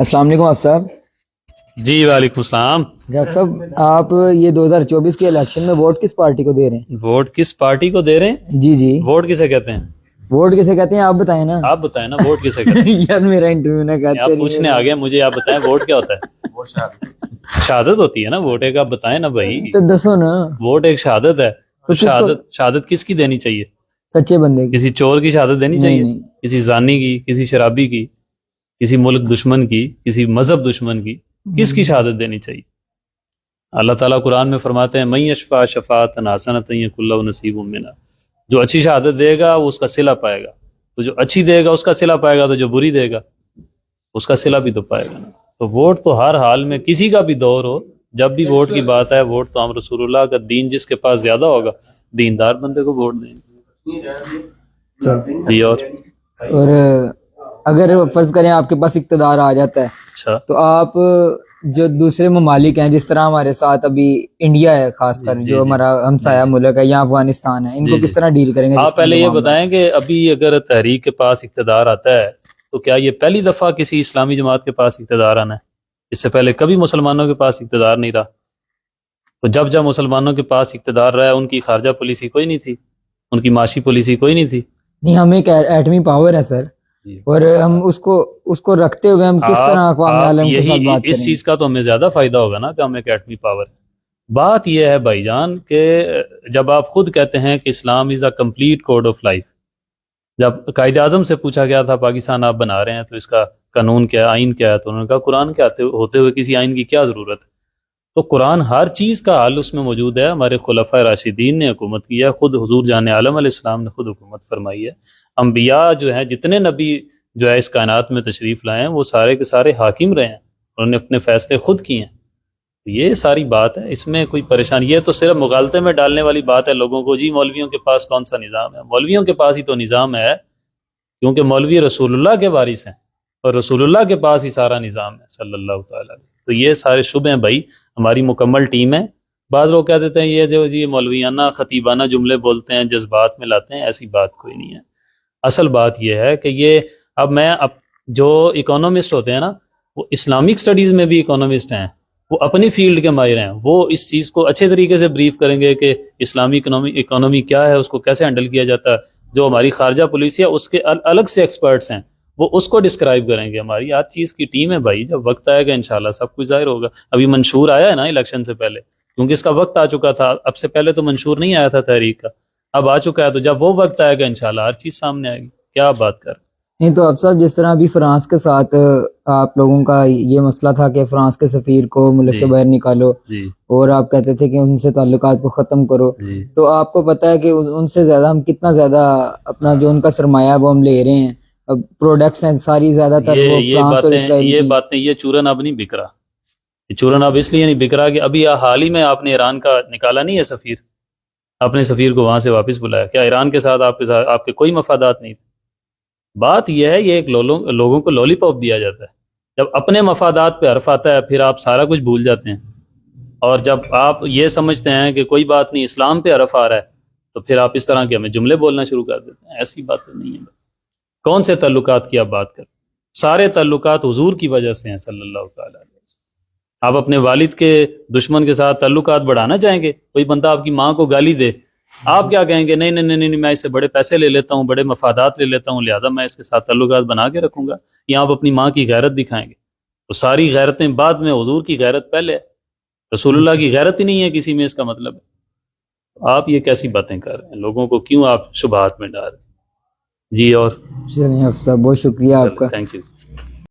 السلام علیکم آپ صاحب۔ جی وعلیکم السلام۔ ڈاکٹر صاحب آپ یہ 2024 کے الیکشن میں ووٹ کس پارٹی کو دے رہے ہیں؟ ووٹ کس پارٹی کو دے رہے ہیں؟ جی جی، ووٹ کسے کہتے ہیں؟ ووٹ کسے کہتے ہیں آپ بتائیں نا۔ آپ بتائیں نا ووٹ کسے کہتے ہیں؟ یار میرا انٹرویو نہ آپ کرتے پوچھنے آ گئے مجھے، آپ بتائیں ووٹ کیا ہوتا ہے؟ شہادت ہوتی ہے نا ووٹ ایک، آپ بتائیں نا بھائی۔ تو دسو نا۔ ووٹ ایک شہادت ہے، تو کس کو؟ شہادت کس کی دینی چاہیے؟ سچے بندے کی؟ کسی چور کی شہادت دینی نہیں چاہیے؟ نہیں۔ کسی زانی کی، کسی شرابی کی، کسی ملک دشمن کی، کسی مذہب دشمن کی، کس کی شہادت دینی چاہیے؟ اللہ تعالیٰ قرآن میں فرماتے ہیں من یشفع شفاعۃ حسنۃ یکن لہ نصیب منہا، جو اچھی شہادت دے گا وہ اس کا صلہ پائے گا، تو جو اچھی دے گا اس کا صلہ پائے گا، تو جو بری دے گا اس کا صلہ بھی تو پائے گا نا۔ تو ووٹ تو ہر حال میں کسی کا بھی دور ہو، جب بھی ووٹ کی بات ہے، ووٹ تو ہم رسول اللہ کا دین جس کے پاس زیادہ ہوگا دیندار بندے کو ووٹ دیں گے۔ اور اگر فرض کریں آپ کے پاس اقتدار آ جاتا ہے، اچھا، تو آپ جو دوسرے ممالک ہیں، جس طرح ہمارے ساتھ ابھی انڈیا ہے، خاص کر جو ہمارا ہمسایہ ملک ہے، یا افغانستان ہے، ان کو کس طرح ڈیل کریں گے؟ آپ پہلے یہ بتائیں کہ ابھی اگر تحریک کے پاس اقتدار آتا ہے تو کیا یہ پہلی دفعہ کسی اسلامی جماعت کے پاس اقتدار آنا ہے؟ اس سے پہلے کبھی مسلمانوں کے پاس اقتدار نہیں رہا۔ تو جب مسلمانوں کے پاس اقتدار رہا ہے، ان کی خارجہ پالیسی کوئی نہیں تھی، ان کی معاشی پالیسی کوئی نہیں تھی۔ نہیں، ہم ایک ایٹمی پاور ہے سر، اور ہم اس کو رکھتے ہوئے ہم کس طرح اقوام عالم کے ساتھ بات کریں؟ اس چیز کا تو ہمیں زیادہ فائدہ ہوگا نا کہ ہم ایک ایٹمی پاور۔ بات یہ ہے بھائی جان کہ جب آپ خود کہتے ہیں کہ Islam is a complete code of life, جب قائد اعظم سے پوچھا گیا تھا پاکستان آپ بنا رہے ہیں تو اس کا قانون کیا ہے، آئین کیا ہے، تو انہوں نے کہا قرآن کے ہوتے ہوئے کسی آئین کی کیا ضرورت ہے؟ تو قرآن ہر چیز کا حل اس میں موجود ہے۔ ہمارے خلفائے راشدین نے حکومت کی ہے، خود حضور جان عالم علیہ السلام نے خود حکومت فرمائی ہے۔ انبیاء جو ہیں، جتنے نبی جو ہے اس کائنات میں تشریف لائے ہیں، وہ سارے کے سارے حاکم رہے ہیں، انہوں نے اپنے فیصلے خود کیے ہیں۔ یہ ساری بات ہے، اس میں کوئی پریشانی، یہ تو صرف مغالطے میں ڈالنے والی بات ہے لوگوں کو۔ جی مولویوں کے پاس کون سا نظام ہے؟ مولویوں کے پاس ہی تو نظام ہے، کیونکہ مولوی رسول اللہ کے وارث ہیں، اور رسول اللہ کے پاس ہی سارا نظام ہے صلی اللہ تعالیٰ علیہ۔ تو یہ سارے شبہ ہیں بھائی، ہماری مکمل ٹیم ہے۔ بعض لوگ کہہ دیتے ہیں یہ جو جی مولویانہ خطیبانہ جملے بولتے ہیں، جذبات میں لاتے ہیں، ایسی بات کوئی نہیں ہے۔ اصل بات یہ ہے کہ یہ اب جو اکانومسٹ ہوتے ہیں نا، وہ اسلامک سٹڈیز میں بھی اکانومسٹ ہیں، وہ اپنی فیلڈ کے ماہر ہیں، وہ اس چیز کو اچھے طریقے سے بریف کریں گے کہ اسلامی اکانومی کیا ہے، اس کو کیسے ہینڈل کیا جاتا ہے۔ جو ہماری خارجہ پالیسی ہے اس کے الگ سے ایکسپرٹس ہیں، وہ اس کو ڈسکرائب کریں گے۔ ہماری ہر چیز کی ٹیم ہے بھائی، جب وقت آئے گا انشاءاللہ سب کچھ ظاہر ہوگا۔ ابھی منشور آیا ہے نا الیکشن سے پہلے، کیونکہ اس کا وقت آ چکا تھا، اب سے پہلے تو منشور نہیں آیا تھا تحریک کا، اب آ چکا ہے، تو جب وہ وقت آئے گا انشاءاللہ ہر چیز سامنے آئے گی۔ کیا آپ بات کر؟ نہیں تو اب صاحب، جس طرح ابھی فرانس کے ساتھ آپ لوگوں کا یہ مسئلہ تھا کہ فرانس کے سفیر کو ملک سے باہر نکالو، اور آپ کہتے تھے کہ ان سے تعلقات کو ختم کرو، تو آپ کو پتہ ہے کہ ان سے زیادہ ہم کتنا زیادہ اپنا جو ان کا سرمایہ وہ ہم لے رہے ہیں، پروڈکٹس ہیں ساری زیادہ تر وہ فرانس اور اسرائیل کی۔ یہ چورن اب نہیں بک رہا، یہ چورن اب اس لیے نہیں بک رہا کہ ابھی حال ہی میں آپ نے ایران کا نکالا نہیں ہے سفیر، اپنے سفیر کو وہاں سے واپس بلایا، کیا ایران کے ساتھ آپ کے کوئی مفادات نہیں تھے؟ بات یہ ہے، یہ ایک لوگوں کو لولی پاپ دیا جاتا ہے۔ جب اپنے مفادات پہ حرف آتا ہے پھر آپ سارا کچھ بھول جاتے ہیں، اور جب آپ یہ سمجھتے ہیں کہ کوئی بات نہیں اسلام پہ حرف آ رہا ہے تو پھر آپ اس طرح کے ہمیں جملے بولنا شروع کر دیتے ہیں۔ ایسی بات نہیں ہے۔ کون سے تعلقات کی آپ بات کریں؟ سارے تعلقات حضور کی وجہ سے ہیں صلی اللہ تعالیٰ علیہ وسلم۔ آپ اپنے والد کے دشمن کے ساتھ تعلقات بڑھانا چاہیں گے؟ کوئی بندہ آپ کی ماں کو گالی دے، آپ کیا کہیں گے؟ نہیں نہیں نہیں، میں اس سے بڑے پیسے لے لیتا ہوں، بڑے مفادات لے لیتا ہوں، لہذا میں اس کے ساتھ تعلقات بنا کے رکھوں گا، یا آپ اپنی ماں کی غیرت دکھائیں گے؟ تو ساری غیرتیں بعد میں، حضور کی غیرت پہلے ہے، رسول اللہ کی غیرت ہی نہیں ہے کسی میں، اس کا مطلب ہے۔ آپ یہ کیسی باتیں کر رہے ہیں؟ لوگوں کو کیوں آپ شبہات میں ڈال رہے ہیں؟ جی اور چلیے افسر، بہت شکریہ آپ کا، تھینک یو۔